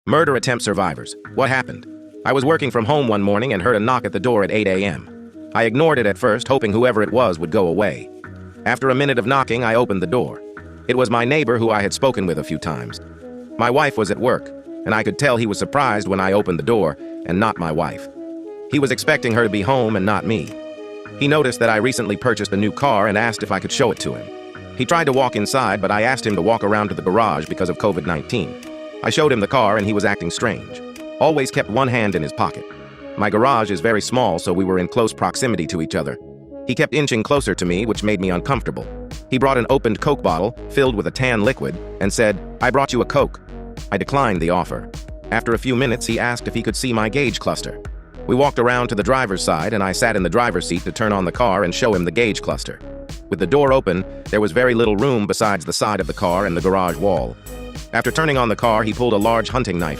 Murder attempt survivors. What happened? I was working from home one morning and heard a knock at the door at 8 a.m. I ignored it at first, hoping whoever it was would go away. After a minute of knocking, I opened the door. It was my neighbor who I had spoken with a few times. My wife was at work, and I could tell he was surprised when I opened the door, and not my wife. He was expecting her to be home and not me. He noticed that I recently purchased a new car and asked if I could show it to him. He tried to walk inside, but I asked him to walk around to the garage because of COVID-19. I showed him the car and he was acting strange. Always kept one hand in his pocket. My garage is very small, so we were in close proximity to each other. He kept inching closer to me, which made me uncomfortable. He brought an opened Coke bottle filled with a tan liquid and said, "I brought you a Coke." I declined the offer. After a few minutes, he asked if he could see my gauge cluster. We walked around to the driver's side and I sat in the driver's seat to turn on the car and show him the gauge cluster. With the door open, there was very little room besides the side of the car and the garage wall. After turning on the car, he pulled a large hunting knife